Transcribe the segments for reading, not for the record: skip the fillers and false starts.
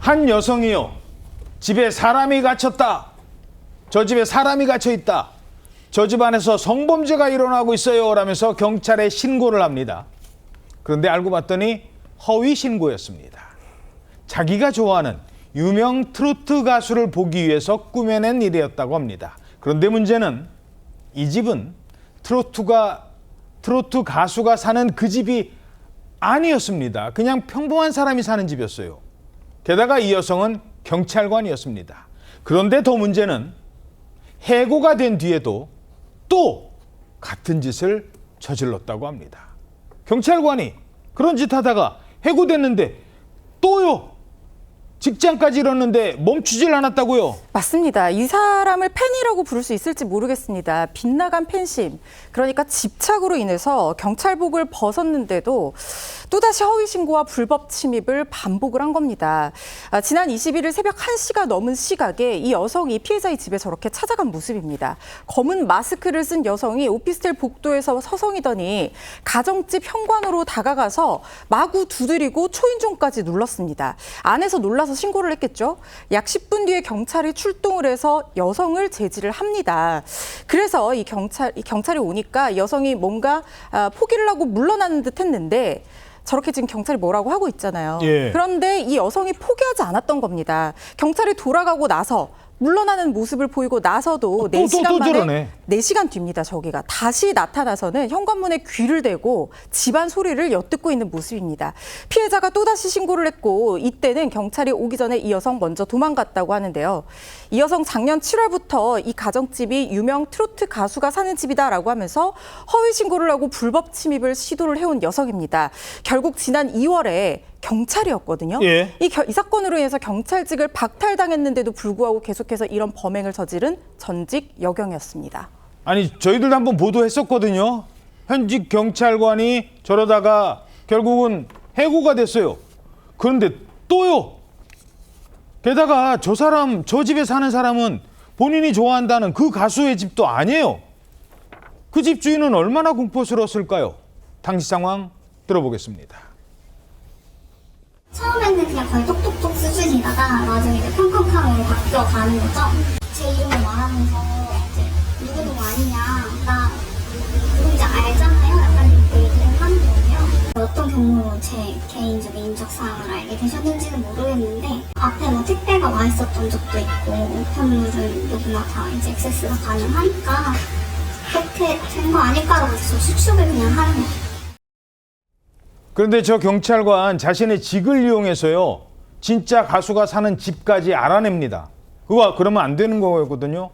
한 여성이요. 집에 사람이 갇혔다. 저 집에 사람이 갇혀 있다. 저 집 안에서 성범죄가 일어나고 있어요. 라면서 경찰에 신고를 합니다. 그런데 알고 봤더니 허위 신고였습니다. 자기가 좋아하는 유명 트로트 가수를 보기 위해서 꾸며낸 일이었다고 합니다. 그런데 문제는 이 집은 트로트 가수가 사는 그 집이 아니었습니다. 그냥 평범한 사람이 사는 집이었어요. 게다가 이 여성은 경찰관이었습니다. 그런데 더 문제는 해고가 된 뒤에도 또 같은 짓을 저질렀다고 합니다. 경찰관이 그런 짓 하다가 해고됐는데 또요. 직장까지 잃었는데 멈추질 않았다고요? 맞습니다. 이 사람을 팬이라고 부를 수 있을지 모르겠습니다. 빗나간 팬심, 그러니까 집착으로 인해서 경찰복을 벗었는데도 또다시 허위 신고와 불법 침입을 반복을 한 겁니다. 지난 21일 새벽 1시가 넘은 시각에 이 여성이 피해자의 집에 저렇게 찾아간 모습입니다. 검은 마스크를 쓴 여성이 오피스텔 복도에서 서성이더니 가정집 현관으로 다가가서 마구 두드리고 초인종까지 눌렀습니다. 안에서 놀라서 신고를 했겠죠. 약 10분 뒤에 경찰이 출동을 해서 여성을 제지를 합니다. 그래서 이 경찰이 오니까 여성이 뭔가 포기를 하고 물러나는 듯 했는데 저렇게 지금 경찰이 뭐라고 하고 있잖아요. 예. 그런데 이 여성이 포기하지 않았던 겁니다. 경찰이 돌아가고 나서 물러나는 모습을 보이고 나서도 4시간 만에 4시간 뒤입니다. 저기가 다시 나타나서는 현관문에 귀를 대고 집안 소리를 엿듣고 있는 모습입니다. 피해자가 또다시 신고를 했고 이때는 경찰이 오기 전에 이 여성 먼저 도망갔다고 하는데요. 이 여성 작년 7월부터 이 가정집이 유명 트로트 가수가 사는 집이다라고 하면서 허위 신고를 하고 불법 침입을 시도를 해온 여성입니다. 결국 지난 2월에 경찰이었거든요. 예. 이 사건으로 인해서 경찰직을 박탈당했는데도 불구하고 계속해서 이런 범행을 저지른 전직 여경이었습니다. 아니 저희들도 한번 보도했었거든요. 현직 경찰관이 저러다가 결국은 해고가 됐어요. 그런데 또요. 게다가 저 집에 사는 사람은 본인이 좋아한다는 그 가수의 집도 아니에요. 그 집 주인은 얼마나 공포스러웠을까요? 당시 상황 들어보겠습니다. 처음에는 그냥 거의 똑똑똑 수준이다가 나중에 이제 康康康으로 바뀌어가는 거죠. 제 이름을 말하면서 이제 누구누구 아니냐, 나 누군지 알잖아요. 약간 이렇게 얘기를 하는 거예요. 어떤 경우로 제 개인적 인적 사항을 알게 되셨는지는 모르겠는데 앞에 뭐 택배가 와 있었던 적도 있고 우편물은 누구나 다 이제 액세스가 가능하니까 그렇게 된 거 아닐까라고 계속 추측을 그냥 하는 거예요. 그런데 저 경찰관 자신의 직을 이용해서요. 진짜 가수가 사는 집까지 알아냅니다. 그러면 안 되는 거거든요.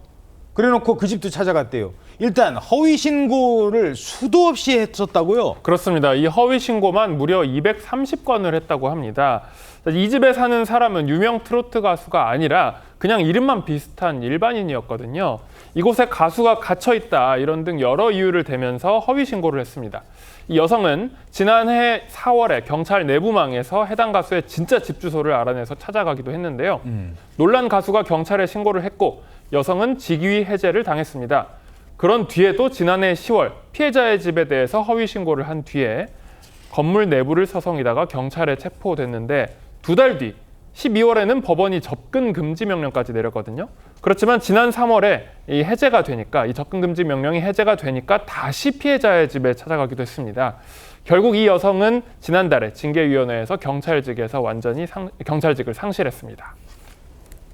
그래놓고 그 집도 찾아갔대요. 일단 허위 신고를 수도 없이 했었다고요? 그렇습니다. 이 허위 신고만 무려 230건을 했다고 합니다. 이 집에 사는 사람은 유명 트로트 가수가 아니라 그냥 이름만 비슷한 일반인이었거든요. 이곳에 가수가 갇혀있다 이런 등 여러 이유를 대면서 허위 신고를 했습니다. 이 여성은 지난해 4월에 경찰 내부망에서 해당 가수의 진짜 집 주소를 알아내서 찾아가기도 했는데요. 놀란 가수가 경찰에 신고를 했고 여성은 직위 해제를 당했습니다. 그런 뒤에도 지난해 10월 피해자의 집에 대해서 허위 신고를 한 뒤에 건물 내부를 서성이다가 경찰에 체포됐는데 2달 뒤 12월에는 법원이 접근 금지 명령까지 내렸거든요. 그렇지만 지난 3월에 이 해제가 되니까 이 접근 금지 명령이 해제가 되니까 다시 피해자의 집에 찾아가기도 했습니다. 결국 이 여성은 지난달에 징계위원회에서 경찰직에서 완전히 경찰직을 상실했습니다.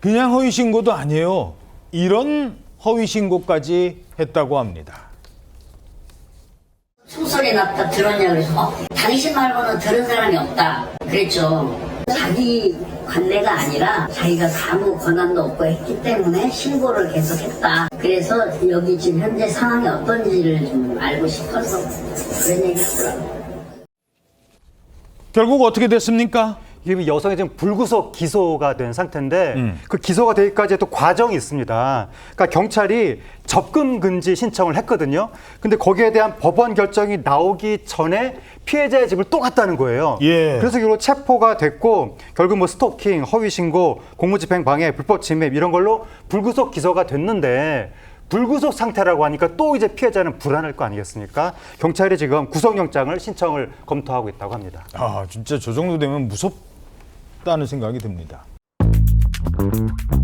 그냥 허위 신고도 아니에요. 이런 허위 신고까지 했다고 합니다. 총소리 났다 들었냐 그래서 당신 말고는 들은 사람이 없다 그랬죠. 자기 관내가 아니라 자기가 아무 권한도 없고 했기 때문에 신고를 계속했다. 그래서 여기 지금 현재 상황이 어떤지를 좀 알고 싶어서 그런 얘기 하더라고요. 결국 어떻게 됐습니까? 이게 여성이 지금 불구속 기소가 된 상태인데 그 기소가 되기까지 또 과정이 있습니다. 그러니까 경찰이 접근 금지 신청을 했거든요. 근데 거기에 대한 법원 결정이 나오기 전에 피해자의 집을 또 갔다는 거예요. 예. 그래서 결국 체포가 됐고 결국 뭐 스토킹, 허위 신고, 공무집행 방해, 불법 침입 이런 걸로 불구속 기소가 됐는데 불구속 상태라고 하니까 또 이제 피해자는 불안할 거 아니겠습니까? 경찰이 지금 구속영장을 신청을 검토하고 있다고 합니다. 진짜 저 정도 되면 무섭다는 생각이 듭니다. 네.